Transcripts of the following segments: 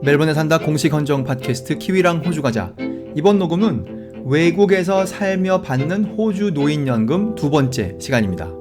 멜번에 산다 공식 헌정 팟캐스트 키위랑 호주 가자. 이번 녹음은 외국에서 살며 받는 호주 노인연금 두 번째 시간입니다.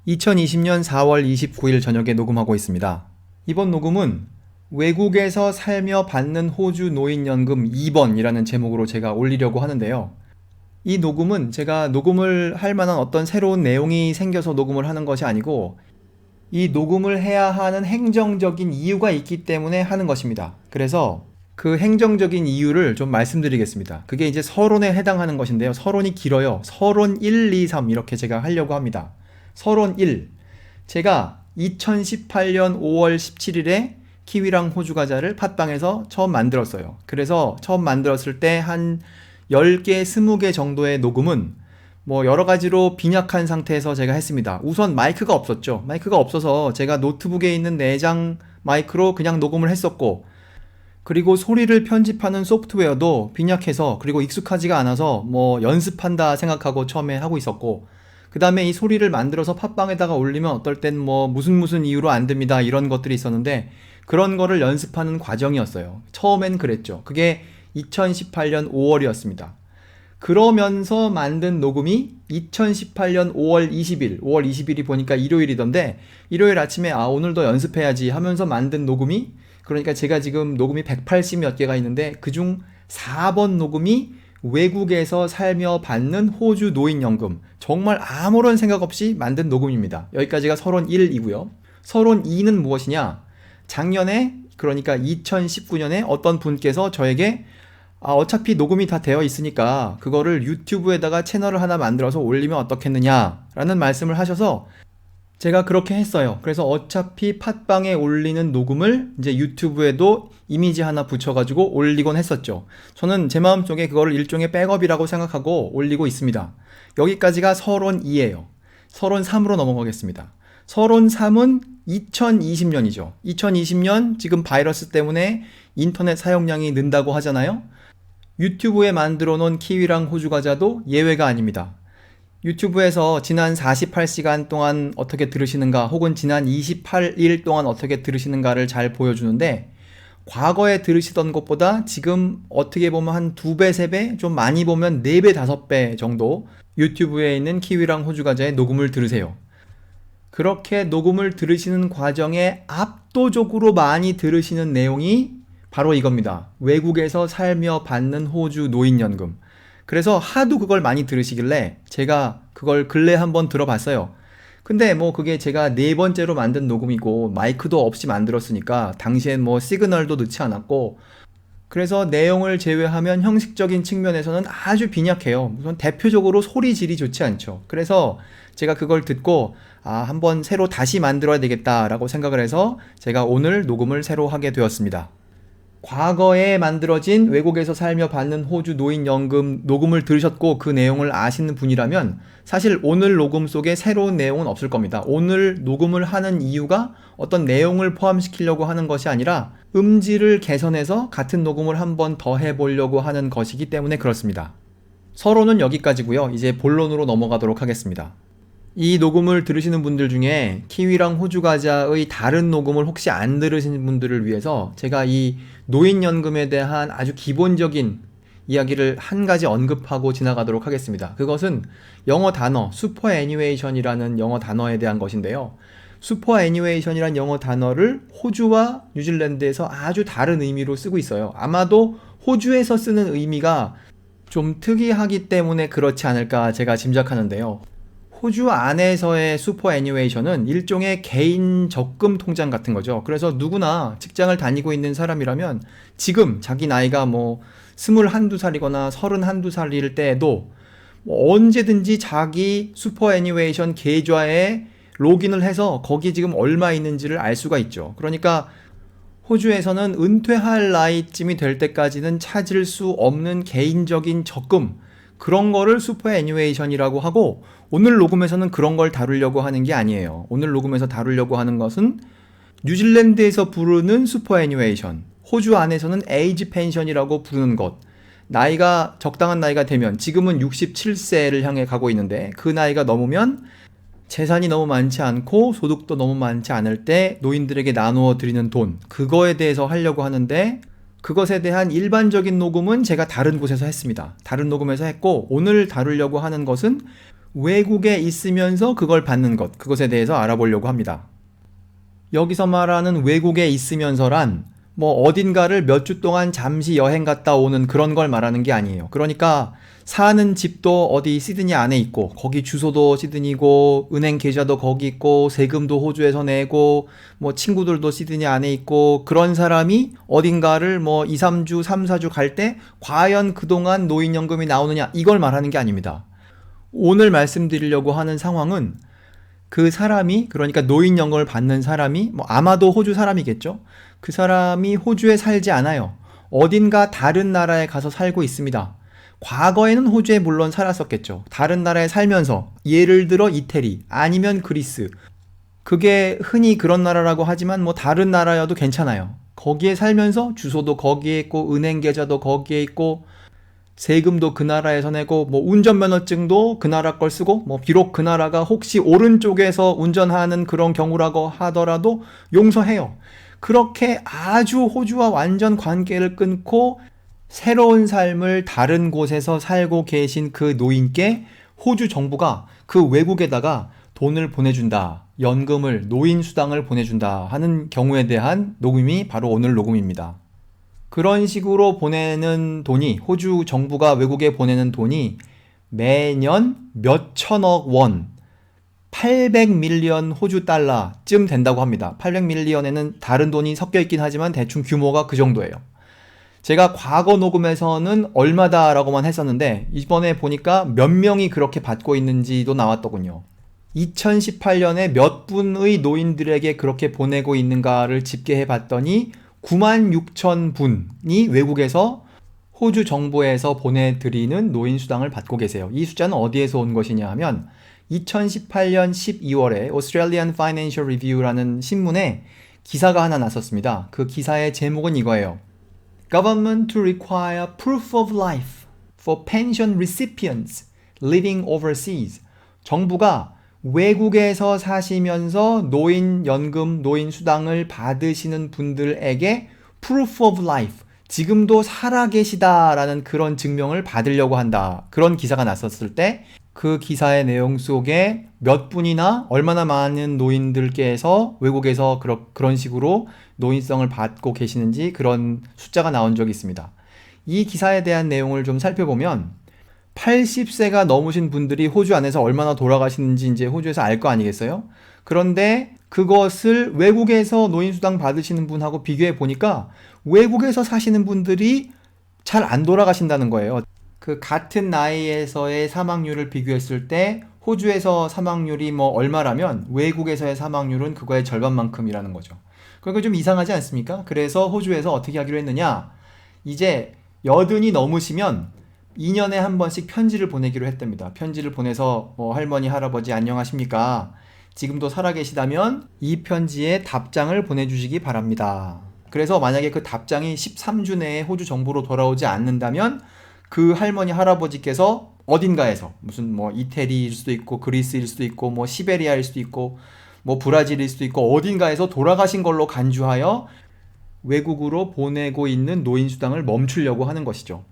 (2020년 4월 29일) 저녁에 녹음하고 있습니다. 이번 녹음은 외국에서 살며 받는 호주 노인연금 2번이라는 제목으로 제가 올리려고 하는데요. 이 녹음은 제가 녹음을 할 만한 어떤 새로운 내용이 생겨서 녹음을 하는 것이 아니고 이 녹음을 해야 하는 행정적인 이유가 있기 때문에 하는 것입니다. 그래서 그 행정적인 이유를 좀 말씀드리겠습니다. 그게 이제 서론에 해당하는 것인데요. 서론이 길어요. 서론 1, 2, 3 이렇게 제가 하려고 합니다. 서론 1. 제가 2018년 5월 17일에 키위랑 호주 가자를 팟빵에서 처음 만들었어요. 그래서 처음 만들었을 때 한 10개, 20개 정도의 녹음은 뭐 여러 가지로 빈약한 상태에서 제가 했습니다. 우선 마이크가 없었죠. 마이크가 없어서 제가 노트북에 있는 내장 마이크로 그냥 녹음을 했었고, 그리고 소리를 편집하는 소프트웨어도 빈약해서, 그리고 익숙하지가 않아서 뭐 연습한다 생각하고 처음에 하고 있었고, 그 다음에 이 소리를 만들어서 팟빵에다가 올리면 어떨 땐 뭐 무슨 이유로 안 됩니다 이런 것들이 있었는데, 그런 거를 연습하는 과정이었어요. 처음엔 그랬죠. 그게 2018년 5월이었습니다. 그러면서 만든 녹음이 2018년 5월 20일, 5월 20일이 보니까 일요일이던데, 일요일 아침에 오늘도 연습해야지 하면서 만든 녹음이, 그러니까 제가 지금 녹음이 180몇 개가 있는데 그중 4번 녹음이 외국에서 살며 받는 호주 노인연금, 정말 아무런 생각 없이 만든 녹음입니다. 여기까지가 서론 1이고요. 서론 2는 무엇이냐? 작년에, 그러니까 2019년에 어떤 분께서 저에게 어차피 녹음이 다 되어 있으니까 그거를 유튜브에다가 채널을 하나 만들어서 올리면 어떻겠느냐 라는 말씀을 하셔서 제가 그렇게 했어요. 그래서 어차피 팟빵에 올리는 녹음을 이제 유튜브에도 이미지 하나 붙여가지고 올리곤 했었죠. 저는 제 마음속에 그거를 일종의 백업이라고 생각하고 올리고 있습니다. 여기까지가 서론 2예요. 서론 3으로 넘어가겠습니다. 서론 3은 2020년이죠. 2020년 지금 바이러스 때문에 인터넷 사용량이 는다고 하잖아요. 유튜브에 만들어 놓은 키위랑 호주 가자도 예외가 아닙니다. 유튜브에서 지난 48시간 동안 어떻게 들으시는가, 혹은 지난 28일 동안 어떻게 들으시는가를 잘 보여주는데, 과거에 들으시던 것보다 지금 어떻게 보면 한 2배, 3배, 좀 많이 보면 4배, 5배 정도 유튜브에 있는 키위랑 호주 가자의 녹음을 들으세요. 그렇게 녹음을 들으시는 과정에 압도적으로 많이 들으시는 내용이 바로 이겁니다. 외국에서 살며 받는 호주 노인연금. 그래서 하도 그걸 많이 들으시길래 제가 그걸 근래 한번 들어봤어요. 근데 뭐 그게 제가 4번째로 만든 녹음이고 마이크도 없이 만들었으니까 당시엔 뭐 시그널도 넣지 않았고, 그래서 내용을 제외하면 형식적인 측면에서는 아주 빈약해요. 우선 대표적으로 소리질이 좋지 않죠. 그래서 제가 그걸 듣고 한번 새로 다시 만들어야 되겠다라고 생각을 해서 제가 오늘 녹음을 새로 하게 되었습니다. 과거에 만들어진 외국에서 살며 받는 호주 노인연금 녹음을 들으셨고 그 내용을 아시는 분이라면 사실 오늘 녹음 속에 새로운 내용은 없을 겁니다. 오늘 녹음을 하는 이유가 어떤 내용을 포함시키려고 하는 것이 아니라 음질을 개선해서 같은 녹음을 한 번 더 해보려고 하는 것이기 때문에 그렇습니다. 서론은 여기까지고요. 이제 본론으로 넘어가도록 하겠습니다. 이 녹음을 들으시는 분들 중에 키위랑 호주 가자의 다른 녹음을 혹시 안 들으신 분들을 위해서 제가 이 노인연금에 대한 아주 기본적인 이야기를 한 가지 언급하고 지나가도록 하겠습니다. 그것은 영어 단어 슈퍼애니웨이션이라는 영어 단어에 대한 것인데요. 슈퍼애니웨이션이라는 영어 단어를 호주와 뉴질랜드에서 아주 다른 의미로 쓰고 있어요. 아마도 호주에서 쓰는 의미가 좀 특이하기 때문에 그렇지 않을까 제가 짐작하는데요. 호주 안에서의 슈퍼애니웨이션은 일종의 개인 적금 통장 같은 거죠. 그래서 누구나 직장을 다니고 있는 사람이라면 지금 자기 나이가 뭐 21~22살이거나 31~32살일 때에도 뭐 언제든지 자기 슈퍼애니웨이션 계좌에 로그인을 해서 거기 지금 얼마 있는지를 알 수가 있죠. 그러니까 호주에서는 은퇴할 나이쯤이 될 때까지는 찾을 수 없는 개인적인 적금, 그런 거를 슈퍼애니웨이션이라고 하고, 오늘 녹음에서는 그런 걸 다루려고 하는 게 아니에요. 오늘 녹음에서 다루려고 하는 것은 뉴질랜드에서 부르는 슈퍼애니웨이션, 호주 안에서는 에이지 펜션이라고 부르는 것. 나이가 적당한 나이가 되면 지금은 67세를 향해 가고 있는데 그 나이가 넘으면 재산이 너무 많지 않고 소득도 너무 많지 않을 때 노인들에게 나누어 드리는 돈, 그거에 대해서 하려고 하는데 그것에 대한 일반적인 녹음은 제가 다른 곳에서 했습니다. 다른 녹음에서 했고 오늘 다루려고 하는 것은 외국에 있으면서 그걸 받는 것, 그것에 대해서 알아보려고 합니다. 여기서 말하는 외국에 있으면서란 뭐 어딘가를 몇 주 동안 잠시 여행 갔다 오는 그런 걸 말하는 게 아니에요. 그러니까 사는 집도 어디 시드니 안에 있고 거기 주소도 시드니고 은행 계좌도 거기 있고 세금도 호주에서 내고 뭐 친구들도 시드니 안에 있고 그런 사람이 어딘가를 뭐 2, 3주, 3, 4주 갈 때 과연 그동안 노인연금이 나오느냐 이걸 말하는 게 아닙니다. 오늘 말씀드리려고 하는 상황은 그 사람이, 그러니까 노인연금을 받는 사람이 뭐 아마도 호주 사람이겠죠. 그 사람이 호주에 살지 않아요. 어딘가 다른 나라에 가서 살고 있습니다. 과거에는 호주에 물론 살았었겠죠. 다른 나라에 살면서 예를 들어 이태리 아니면 그리스, 그게 흔히 그런 나라라고 하지만 뭐 다른 나라여도 괜찮아요. 거기에 살면서 주소도 거기에 있고 은행 계좌도 거기에 있고 세금도 그 나라에서 내고 뭐 운전면허증도 그 나라 걸 쓰고 뭐 비록 그 나라가 혹시 오른쪽에서 운전하는 그런 경우라고 하더라도 용서해요. 그렇게 아주 호주와 완전 관계를 끊고 새로운 삶을 다른 곳에서 살고 계신 그 노인께 호주 정부가 그 외국에다가 돈을 보내준다, 연금을, 노인수당을 보내준다 하는 경우에 대한 녹음이 바로 오늘 녹음입니다. 그런 식으로 보내는 돈이, 호주 정부가 외국에 보내는 돈이 매년 몇 천억 원, 800밀리언 호주 달러쯤 된다고 합니다. 800밀리언에는 다른 돈이 섞여 있긴 하지만 대충 규모가 그 정도예요. 제가 과거 녹음에서는 얼마다라고만 했었는데 이번에 보니까 몇 명이 그렇게 받고 있는지도 나왔더군요. 2018년에 몇 분의 노인들에게 그렇게 보내고 있는가를 집계해 봤더니 96,000분이 외국에서 호주 정부에서 보내드리는 노인수당을 받고 계세요. 이 숫자는 어디에서 온 것이냐 하면 2018년 12월에 Australian Financial Review라는 신문에 기사가 하나 났었습니다. 그 기사의 제목은 이거예요. Government to require proof of life for pension recipients living overseas. 정부가 외국에서 사시면서 노인연금, 노인수당을 받으시는 분들에게 proof of life, 지금도 살아계시다라는 그런 증명을 받으려고 한다. 그런 기사가 났었을 때 그 기사의 내용 속에 몇 분이나 얼마나 많은 노인들께서 외국에서 그런 식으로 노인성을 받고 계시는지 그런 숫자가 나온 적이 있습니다. 이 기사에 대한 내용을 좀 살펴보면 80세가 넘으신 분들이 호주 안에서 얼마나 돌아가시는지 이제 호주에서 알 거 아니겠어요? 그런데 그것을 외국에서 노인수당 받으시는 분하고 비교해 보니까 외국에서 사시는 분들이 잘 안 돌아가신다는 거예요. 그 같은 나이에서의 사망률을 비교했을 때 호주에서 사망률이 뭐 얼마라면 외국에서의 사망률은 그거의 절반만큼이라는 거죠. 그거 좀 이상하지 않습니까? 그래서 호주에서 어떻게 하기로 했느냐? 이제 80이 넘으시면 2년에 한 번씩 편지를 보내기로 했답니다. 편지를 보내서 뭐 할머니, 할아버지 안녕하십니까? 지금도 살아계시다면 이 편지에 답장을 보내주시기 바랍니다. 그래서 만약에 그 답장이 13주 내에 호주 정부로 돌아오지 않는다면 그 할머니, 할아버지께서 어딘가에서 무슨 뭐 이태리일 수도 있고 그리스일 수도 있고 뭐 시베리아일 수도 있고 뭐 브라질일 수도 있고 어딘가에서 돌아가신 걸로 간주하여 외국으로 보내고 있는 노인수당을 멈추려고 하는 것이죠.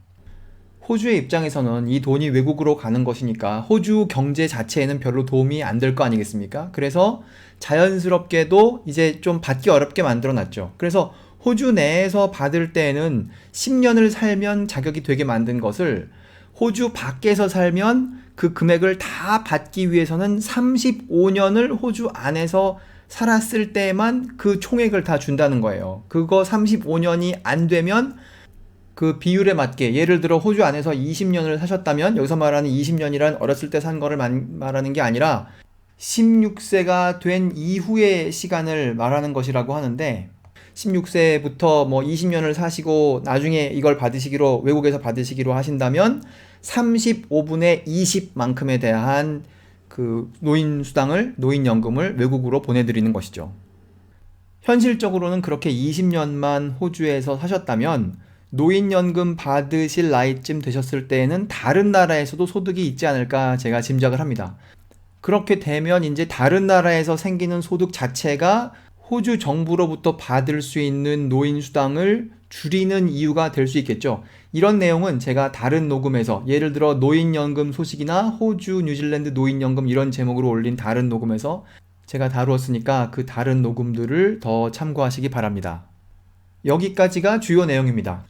호주의 입장에서는 이 돈이 외국으로 가는 것이니까 호주 경제 자체에는 별로 도움이 안 될 거 아니겠습니까? 그래서 자연스럽게도 이제 좀 받기 어렵게 만들어 놨죠. 그래서 호주 내에서 받을 때에는 10년을 살면 자격이 되게 만든 것을 호주 밖에서 살면 그 금액을 다 받기 위해서는 35년을 호주 안에서 살았을 때만 그 총액을 다 준다는 거예요. 그거 35년이 안 되면 그 비율에 맞게, 예를 들어 호주 안에서 20년을 사셨다면 여기서 말하는 20년이란 어렸을 때 산 거를 말하는 게 아니라 16세가 된 이후의 시간을 말하는 것이라고 하는데 16세부터 뭐 20년을 사시고 나중에 이걸 받으시기로, 외국에서 받으시기로 하신다면 35분의 20만큼에 대한 그 노인수당을, 노인연금을 외국으로 보내드리는 것이죠. 현실적으로는 그렇게 20년만 호주에서 사셨다면 노인연금 받으실 나이쯤 되셨을 때에는 다른 나라에서도 소득이 있지 않을까 제가 짐작을 합니다. 그렇게 되면 이제 다른 나라에서 생기는 소득 자체가 호주 정부로부터 받을 수 있는 노인수당을 줄이는 이유가 될 수 있겠죠. 이런 내용은 제가 다른 녹음에서, 예를 들어 노인연금 소식이나 호주, 뉴질랜드 노인연금 이런 제목으로 올린 다른 녹음에서 제가 다루었으니까 그 다른 녹음들을 더 참고하시기 바랍니다. 여기까지가 주요 내용입니다.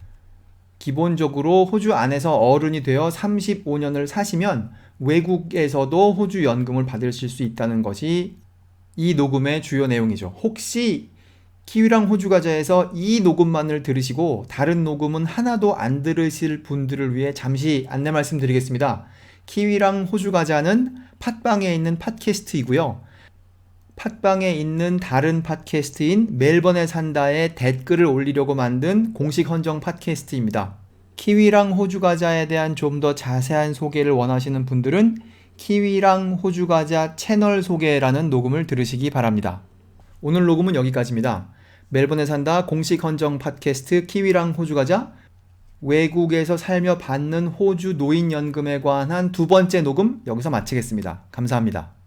기본적으로 호주 안에서 어른이 되어 35년을 사시면 외국에서도 호주 연금을 받으실 수 있다는 것이 이 녹음의 주요 내용이죠. 혹시 키위랑 호주 과자에서 이 녹음만을 들으시고 다른 녹음은 하나도 안 들으실 분들을 위해 잠시 안내 말씀드리겠습니다. 키위랑 호주 과자는 팟빵에 있는 팟캐스트이고요. 팟빵에 있는 다른 팟캐스트인 멜번에 산다에 댓글을 올리려고 만든 공식 헌정 팟캐스트입니다. 키위랑 호주 과자에 대한 좀 더 자세한 소개를 원하시는 분들은 키위랑 호주 과자 채널 소개라는 녹음을 들으시기 바랍니다. 오늘 녹음은 여기까지입니다. 멜번에 산다 공식 헌정 팟캐스트 키위랑 호주 과자, 외국에서 살며 받는 호주 노인연금에 관한 두 번째 녹음 여기서 마치겠습니다. 감사합니다.